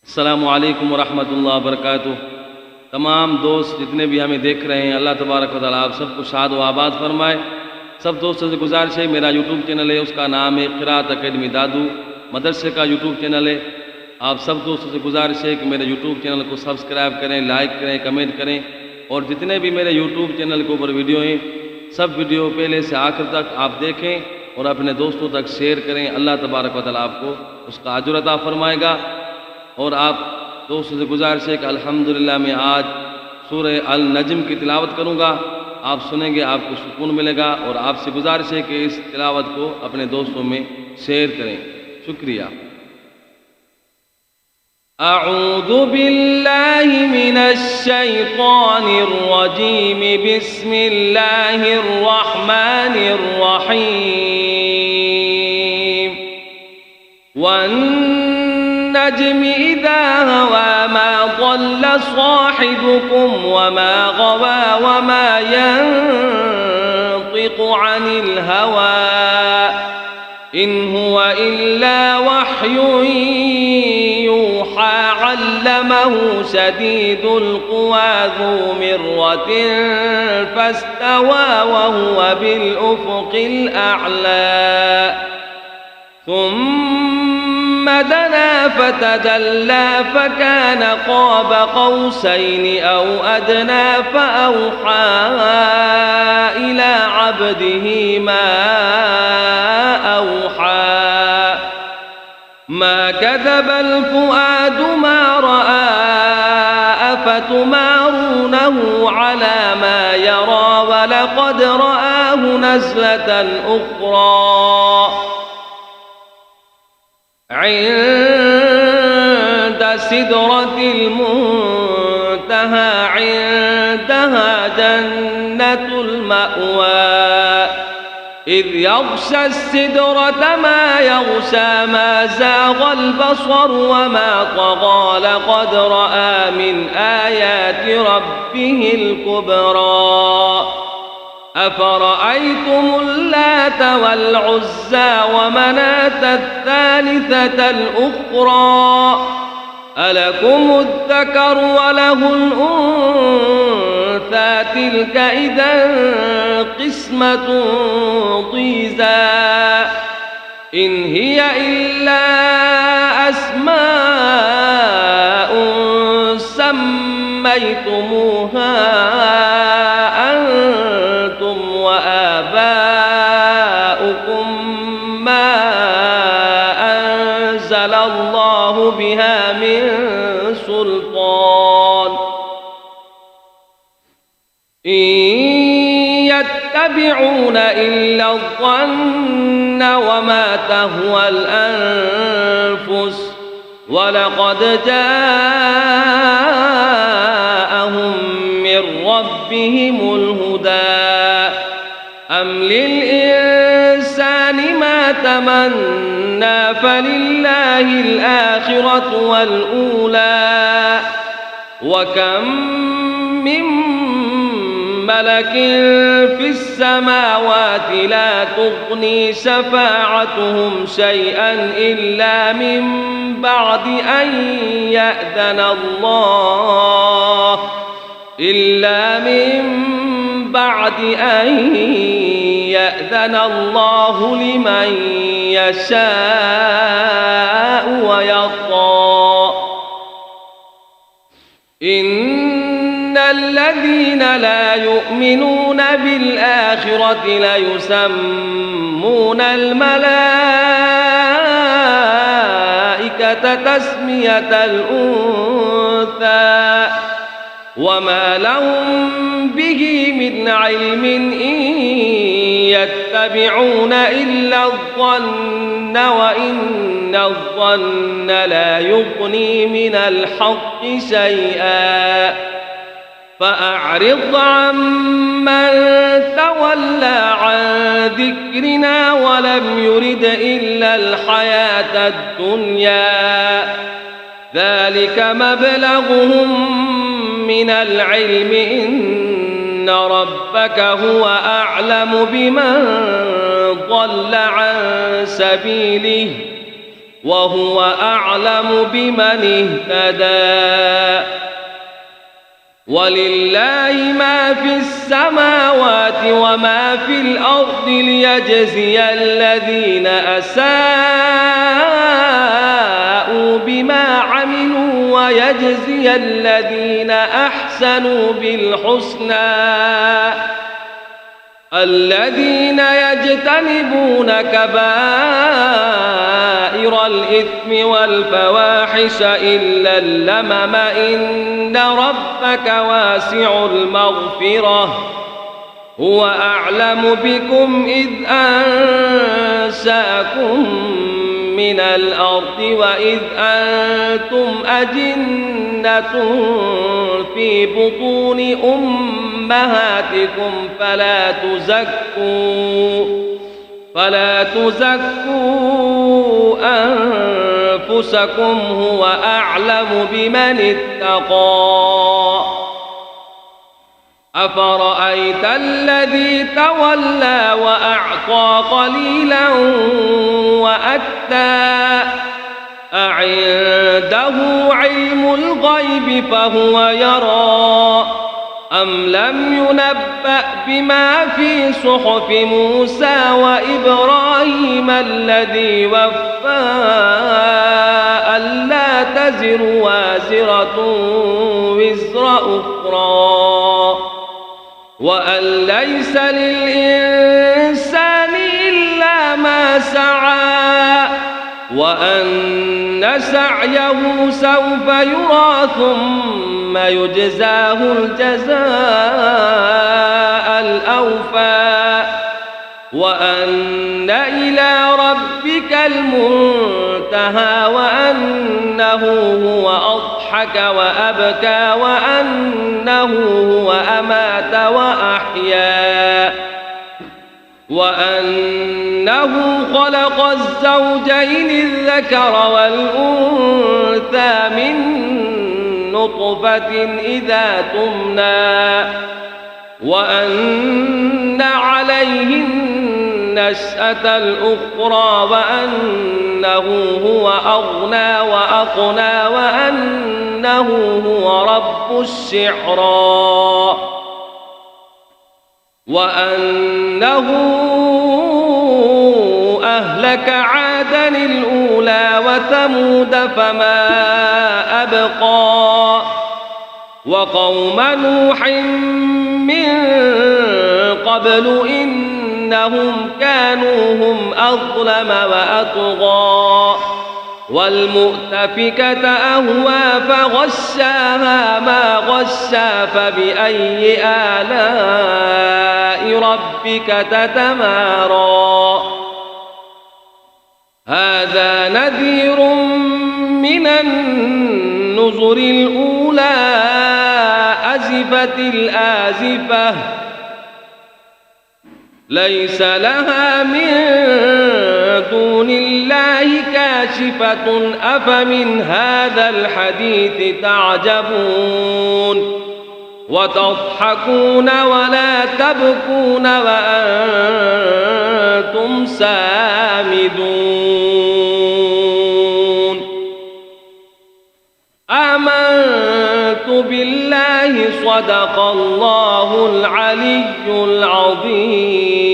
अस्सलामु अलैकुम वरहमतुल्लाहि वबरकातुहू। तमाम दोस्त जितने भी हमें देख रहे हैं, अल्लाह तबारक व तआला आप सबको शाद व आबाद फरमाए। सब दोस्तों से गुजारिश है, मेरा यूट्यूब चैनल है, उसका नाम है क़िराअत अकेडमी दादू मदरसे का यूट्यूब चैनल है। आप सब दोस्तों से गुजारिश है कि मेरे यूट्यूब चैनल को सब्सक्राइब करें, लाइक करें, कमेंट करें। और जितने भी मेरे यूट्यूब चैनल के ऊपर वीडियो हैं, सब वीडियो पहले से आखिर तक आप देखें और अपने दोस्तों तक शेयर करें। अल्लाह तबारक व तआला आपको उसका अजर अता फरमाएगा। और आप दोस्तों से गुजारिश है कि अल्हम्दुलिल्लाह मैं आज सूरह अल नज्म की तिलावत करूँगा। आप सुनेंगे, आपको सुकून मिलेगा। और आपसे गुजारिश है कि इस तिलावत को अपने दोस्तों में शेयर करें। शुक्रिया। अऊज़ु बिल्लाहि मिनश शैतानिर रजीम, बिस्मिल्लाहिर रहमानिर रहीम। वन्नज्मि इज़ा हवा मा ضل صاحبكم وما غوى وما ينطق عن الهوى إن هو إلا وحي يوحى علمه شديد القوى ذو مرة فاستوى وهو بالأفق الأعلى ثم دنا فتدلى فكان قاب قوسين أو أدنى فأوحى إلى عبده ما أوحى ما كذب الفؤاد ما رأى أفتمارونه على ما يرى ولقد رآه نزلة أخرى عند سدرة المنتهى عندها جنة المأوى إذ يغشى السدرة ما يغشى ما زاغ البصر وما طغى لقد رأى من آيات ربه الكبرى أفرأيتم اللات والعزى ومناة الثالثة الأخرى ألكم الذكر وله الأنثى تلك إذا قسمة ضيزى إن هي إلا أسماء سميتموها وآباؤكم ما أنزل الله بها من سلطان إن يتبعون إلا الظن وما تهوى الأنفس ولقد جاءهم من ربهم الهدى أم للإنسان ما تمنى فلله الآخرة والأولى وكم من ملك في السماوات لا تغني شفاعتهم شيئا إلا من بعد أن يأذن الله لمن يشاء ويرضى إن الذين لا يؤمنون بالآخرة ليسمون الملائكة تسمية الأنثى وما لهم به من علم إن يتبعون إلا الظن وإن الظن لا يغني من الحق شيئا فأعرض عمن تولى عن ذكرنا ولم يرد إلا الحياة الدنيا ذلك مبلغهم من العلم إن ربك هو أعلم بمن ضل عن سبيله وهو أعلم بمن اهتدى. ولله ما في السماوات وما في الأرض ليجزي الذين أساءوا بما عملوا ويجزي الذين أحسنوا بالحسنى. الذين يجتنبون كبائر الإثم والفواحش إلا اللمم إن ربك واسع المغفرة هو أعلم بكم إذ أنشأكم من الأرض وإذ أنتم أجنة في بطون أمهاتكم فلا تزكوا أنفسكم هو أعلم بمن اتقى. أفرأيت الذي تولى وأعطى قليلا وأكدى أعنده علم الغيب فهو يرى أم لم ينبأ بما في صحف موسى وإبراهيم الذي وفى ألا تزر وازرة وزر أخرى وأن ليس للإنسان إلا ما سعى وأن سعيه سوف يرى ثم يجزاه الجزاء الأوفى وأن إلى ربك المنتهى وأنه هو أضحك وأبكى وأنه هو أمات وأحيا وأنه خلق الزوجين الذكر والأنثى من نطفة إذا تمنى وأن عليه النشأة الأخرى وأنه هو أغنى وأقنى وأنه هو رب الشعرى وأنه أهلك عادا الأولى وثمود فما أبقى وقوم نوح من قبل إنهم كانوا هم أظلم وأطغى والمؤتفكة أهوى فغشاها ما غشا فبأي آلاء ربك تتمارى هذا نذير من النذر الأولى أزفت الآزفة ليس لها من دون الله كاشفة أفمن هذا الحديث تعجبون وتضحكون ولا تبكون وأنتم سامدون آمنت بالله صدق الله العلي العظيم.